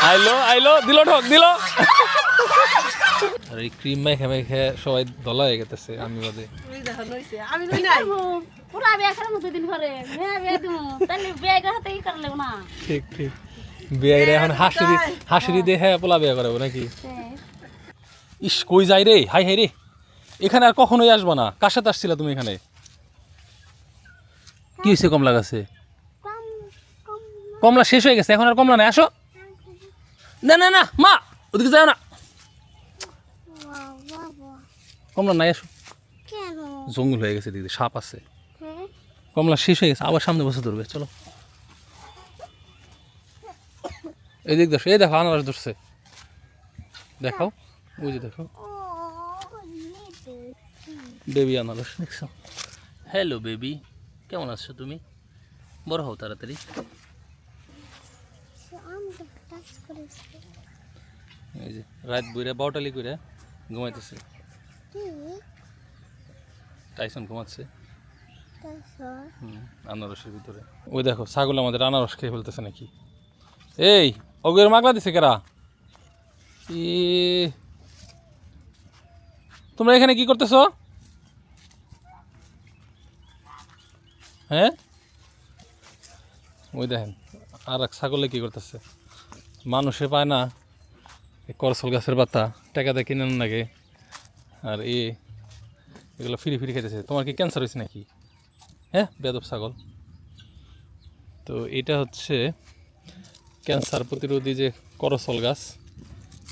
আইলো আইলো দিল ঠক দিল। আর এই ক্রিম মেখে মেখে সবাই দলা হয়ে গেছে আমি বাদে। আমি তো নাই পুরা বিয়া করে মতো দিন পরে মেয়ে বিয়া দিমু তাহলে বিয়া করতে কি করলে না। ঠিক ঠিক বিয়ে এখন হাসিরি দেখে পোলা বিয়ে করাবো নাকি? ইস কই যাই রে, হাই হাই রে, এখানে আর কখনোই আসবো না। কার সাথে আসছিলা তুমি এখানে? কি হয়েছে কমলা গাছে? কমলা শেষ হয়ে গেছে, এখন আর কমলা নাই। আসো না না না মা, ওদিকে যাও না, কমলা নাই। আসো, জঙ্গল হয়ে গেছে, দিদি সাপ আছে। কমলা শেষ হয়ে গেছে, আবার সামনে বসে ধরবে। চলো এই দিক দেখো, এই দেখো আনারস ধরছে, দেখাও ওই যে দেখো বেবি আনারস দেখছো। হ্যালো বেবি, কেমন আছো তুমি? বড় হও তাড়াতাড়ি। এই যে রাত বইরা বাউটালি করে ঘুমাইতেছে, টাইসন ঘুমাচ্ছে আনারসের ভিতরে। ওই দেখো ছাগল আমাদের আনারস খেয়ে ফেলতেছে নাকি। এই অগের মাগলা দিছে কেরা? তোমরা এখানে কি করতেছো? হ্যাঁ ওই দেখেন আর এক ছাগলে কি করতেছে। মানুষে পায় না করসল গাছের পাতা, টাকাতে কিনে লাগে, আর এগুলো ফিরি ফিরি খেতেছে। তোমার কি ক্যান্সার হয়েছে নাকি? হ্যাঁ বেদব ছাগল। তো এটা হচ্ছে ক্যান্সার প্রতিরোধী যে করসল গাছ,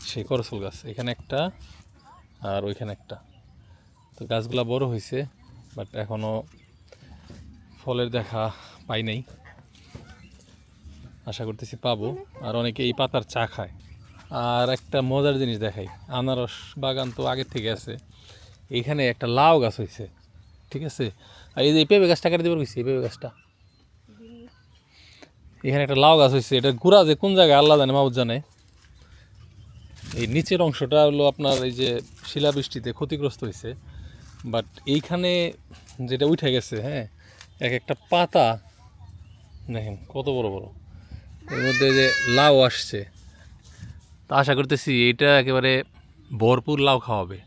সেই করসল গাছ এখানে একটা আর ওইখানে একটা। তো গাছগুলা বড় হয়েছে, বাট এখনও ফলের দেখা পাই নাই। আশা করতেছি পাবো। আর অনেকে এই পাতার চা খায়। আর একটা মজার জিনিস দেখাই, আনারস বাগান তো আগের থেকে আছে, এইখানে একটা লাউ গাছ হয়েছে, ঠিক আছে। আর এই যে পেঁপে গাছটা কেটে দেবার গেছি, এই পেঁপে গাছটা, এখানে একটা লাউ গাছ হয়েছে। এটা গুড়া যে কোন জায়গায় আল্লাহ জানে, মাউদ জানে। এই নিচের অংশটা হলো আপনার এই যে শিলাবৃষ্টিতে ক্ষতিগ্রস্ত হয়েছে, বাট এইখানে যেটা উঠে গেছে, হ্যাঁ এক একটা পাতা দেখেন কত বড় বড়, এর মধ্যে যে লাউ আসছে। তা আশা করতেছি এইটা একেবারে ভরপুর লাউ খাওয়াবে,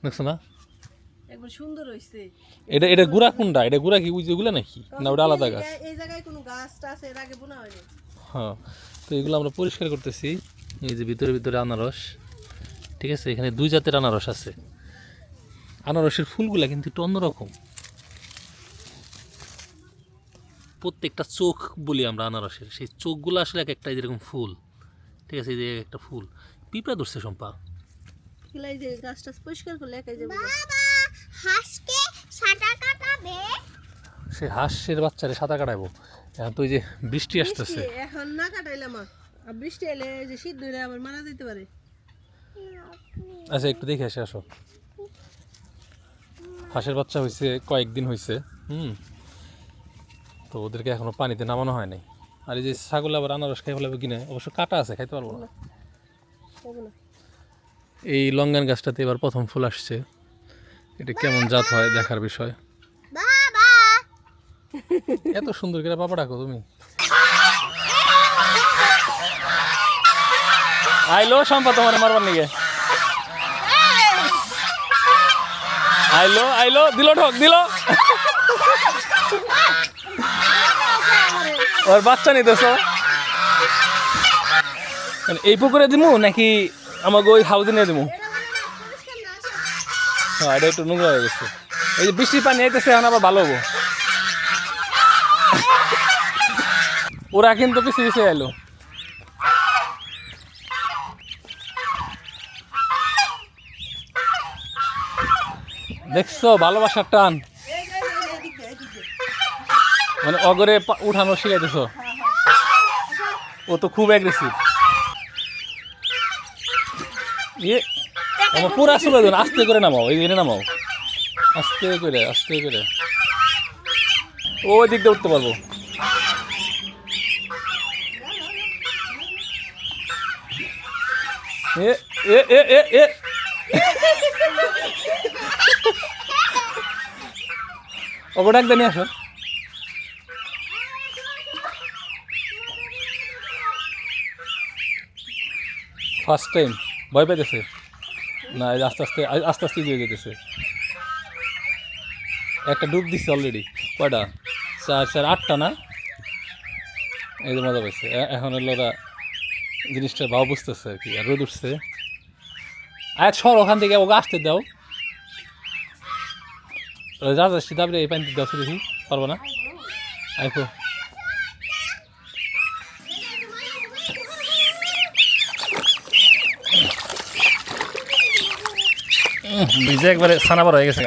দেখছো না? একবার সুন্দর হইছে। এটা এটা গুড়া কোনটা? এটা গুড়া কি ওই যেগুলো নাকি, না ওটা আলাদা গাছ? এই জায়গায় কোনো গাছটা আছে এর আগে বোনা হয়নি। হ্যাঁ, তো এগুলো আমরা পরিষ্কার করতেছি। এই যে ভিতরে ভিতরে আনারস, ঠিক আছে। এখানে দুই জাতের আনারস আছে। আনারসের ফুলগুলা কিন্তু একটু অন্যরকম, প্রত্যেকটা চোখ বলি আমরা আনারসের, সেই চোখগুলো আসলে এক একটা যেরকম ফুল, ঠিক আছে। এই যে একটা ফুল পিঁপড়া ধরছে সম্পা। এই যে গাছটা পরিষ্কার করলে একাই যাবে। বাবা হাঁসকে সাঁতার কাটাবে। সে হাঁসের বাচ্চারে সাঁতার কাটাবো। এখন তো ওই যে বৃষ্টি আসতেছে, এখন না কাটাইলাম, আর বৃষ্টি এলে এই যে শীত ধরে আবার মারা যেতে পারে। আচ্ছা একটু দেখে আসে, আসো। হাঁসের বাচ্চা হয়েছে কয়েকদিন হয়েছে, তো ওদেরকে এখনো পানিতে নামানো হয় নাই। আর এই যে ছাগল আবার আনারস খাই ফেলাবে কিনে, অবশ্য কাটা আছে, খাইতে পারবো না। এই লঙ্গান গাছটাতে এবার প্রথম ফুল আসছে, এটা কেমন জাত হয় দেখার বিষয়। বাবা এত সুন্দর করে বাবা ডাকো তুমি। আইলো সম্পা তোমার মারবার নিগে, আইলো আইলো দিল ঠক দিল। ওর বাচ্চা নিতেছ এই পুকুরে দিমু নাকি আমাকে ওই হাউজে নিয়ে দিমু? হ্যাঁ এটা একটু নোংরা হয়ে গেছে, এই যে বৃষ্টির পানি আইতেছে, এখন আবার ভালো হবো। ওরা কিন্তু পিছিয়ে পিছিয়ে এলো। দেখছো ভালোবাসার টান, মানে অগরে উঠানো শিখাইতেছ। ও তো খুব অ্যাগ্রেসিভ। ইয়ে আমার পুরা চলে দেন, আস্তে করে নামাও, এই এনে নামাও, আস্তে করে আস্তে করে। ওই দিক দিয়ে উঠতে পারবো। এ এ এ এ এ ওকে ডাক দেনি, আসো। ফার্স্ট টাইম ভয় পাইতেছে না, এই যে আস্তে আস্তে আস্তে আস্তে দিয়ে যেতেছে। একটা ডুব দিচ্ছে অলরেডি। কয়টা? 4 4 8টা না? এই যে মজা পাইছে। এখন হলো ওরা জিনিসটা ভাব বুঝতেছে আর কি। আর রোদ উঠছে। আয় সর ওখান থেকে ওকে আসতে দাও। যা যাচ্ছি তারপরে এই পানিতে দাও দেখি, পারবো না? আইকো ভিজে একবারে ছানাবার হয়ে গেছে।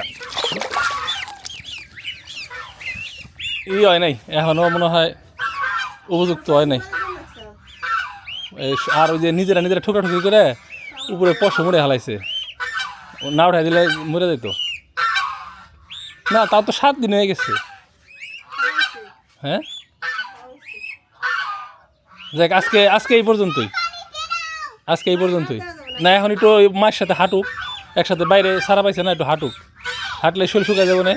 ই হয় নাই এখনো মনে হয়, উপযুক্ত হয় নাই। আর ওই যে নিজেরা নিজেরা ঠুকরাঠুকি করে উপরে পশু মুড়ে হালাইছে, না উঠাই দিলে মরে যেত না। তাও তো 7 দিন হয়ে গেছে। হ্যাঁ দেখ, আজকে আজকে এই পর্যন্তই, আজকে এই পর্যন্তই। না এখন একটু ওই মায়ের সাথে হাঁটুক, একসাথে বাইরে সারা পাইছে না, একটু হাঁটুক, হাঁটলে শরীর শুকায় যাবো না।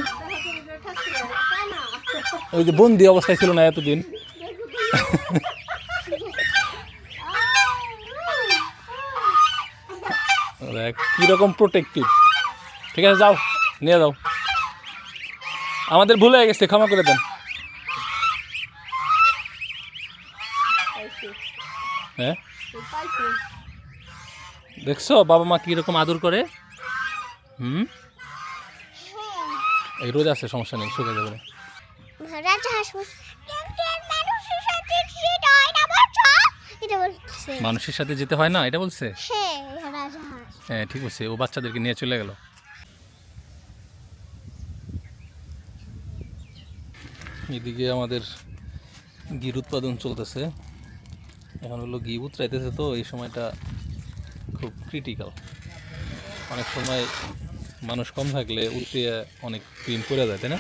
ওই যে বন্দি অবস্থায় ছিল না এতদিন। দেখ কীরকম প্রোটেক্টিভ। ঠিক আছে যাও, নিয়ে যাও। আমাদের ভুল হয়ে গেছে, ক্ষমা করে দেন। হ্যাঁ দেখছো বাবা মা কীরকম আদর করে। এই রোদ আছে, সমস্যা নেই, শুকে যাবে না। মানুষের সাথে যেতে হয় না, এটা বলছে। হ্যাঁ ঠিক আছে, ও বাচ্চাদেরকে নিয়ে চলে গেল। এদিকে আমাদের ঘির উৎপাদন চলতেছে। এখন হলো ঘি উতরাইতেছে, তো এই সময়টা খুব ক্রিটিক্যাল। অনেক সময় মানুষ কম থাকলে উতরিয়ে অনেক ক্রিম করে যায়, তাই না?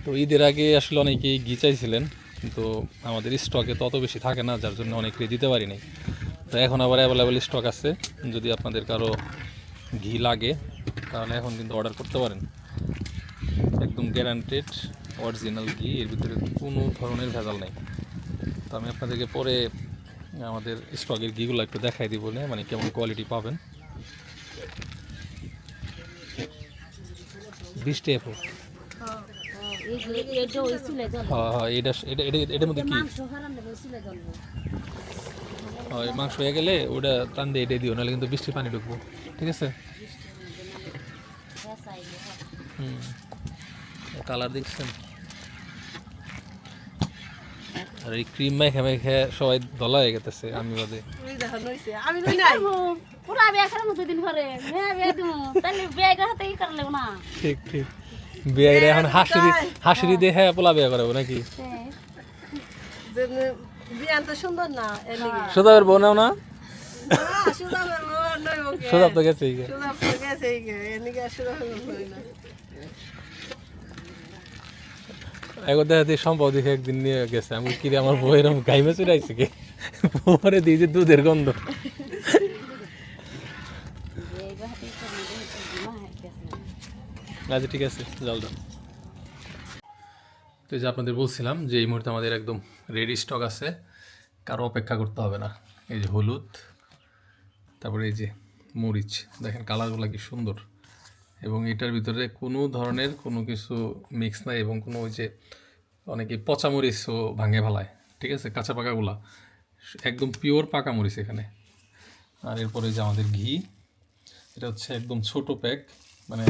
তো ঈদের আগে আসলে অনেকেই ঘি চাইছিলেন, কিন্তু আমাদের স্টকে তত বেশি থাকে না, যার জন্য অনেকে দিতে পারি নাই। তো এখন আবার অ্যাভেলেবেল স্টক আছে। যদি আপনাদের কারো ঘি লাগে তাহলে এখন কিন্তু অর্ডার করতে পারেন। একদম গ্যারান্টেড অরিজিনাল ঘি, এর ভিতরে কোনো ধরনের ভেজাল নেই। তো আমি আপনাদেরকে পরে আমাদের স্টকের ঘিগুলো একটু দেখাই দিব, না মানে কেমন কোয়ালিটি পাবেন। 20 টাকা। হ্যাঁ এটার মধ্যে কি হয়, মাংস হয়ে গেলে ওটা টান দিয়ে এটা দিও, নাহলে কিন্তু বৃষ্টি পানি ঢুকবো। ঠিক আছে। কালার দেখছেন? আর এই ক্রিম মেখে মেখে সবাই দলা হয়ে গেছে, আমি বাদে। ঠিক ঠিক, বিয়ের এখন হাসিরি দেখে পোলা বিয়ে করাবো নাকি? সুদাবের বউ নাও না? সুদাব তো গেছে। একবার দেখা সম্ভব দেখে একদিন নিয়ে গেছে, আমি কিরে আমার বউ এরকম গাইমে চুরাইছে কি, পরে দিয়েছে দুধের গন্ধ। আচ্ছা ঠিক আছে, জল দাও। তো যে আপনাদের বলছিলাম যে এই মুহূর্তে আমাদের একদম রেডি স্টক আছে, কারো অপেক্ষা করতে হবে না। এই যে হলুদ, তারপরে এই যে মরিচ, দেখেন কালারগুলো কি সুন্দর, এবং এটার ভিতরে কোনো ধরনের কোনো কিছু মিক্স নাই, এবং কোনো ওই যে অনেকে পচা মরিচও ভাঙে ফেলায়। ঠিক আছে, কাঁচা পাকাগুলা একদম পিওর পাকা মরিচ এখানে। আর এরপরে যে আমাদের ঘি, এটা হচ্ছে একদম ছোট প্যাক, মানে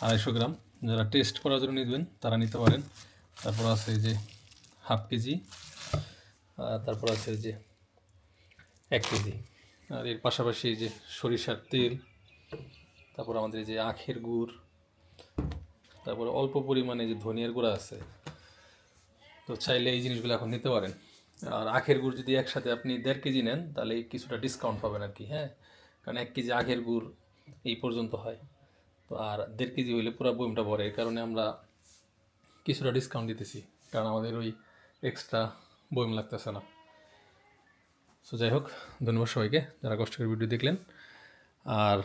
250 গ্রাম। যারা টেস্ট করার জন্য নিবেন তারা নিতে পারেন। তারপর আছে এই যে হাফ কেজি, তারপর আছে এই যে 1 কেজি। আর এর পাশাপাশি এই যে সরিষার তেল, তারপর আমাদের এই যে আখের গুড়, তারপরে অল্প পরিমাণে যে ধনিয়ার গুঁড়া আছে। তো চাইলে এই জিনিসগুলো এখন নিতে পারেন। আর আখের গুড় যদি একসাথে আপনি 1.5 কেজি নেন তাহলে কিছুটা ডিসকাউন্ট পাবেন আর কি। হ্যাঁ, কারণ 1 কেজি আখের গুড় এই পর্যন্ত হয়, তো আর 1.5 কেজি হইলে পুরো বইমটা ভরে। এই কারণে আমরা কিছুটা ডিসকাউন্ট দিতেছি, কারণ আমাদের ওই এক্সট্রা বইম লাগতেছে না। সো যাই হোক, ধন্যবাদ সবাইকে যারা কষ্ট করে ভিডিও দেখলেন। আর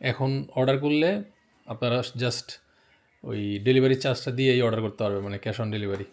এখন অর্ডার করলে আপনারা জাস্ট ওই ডেলিভারি চার্জটা দিয়েই অর্ডার করতে পারবেন, মানে ক্যাশ অন ডেলিভারি।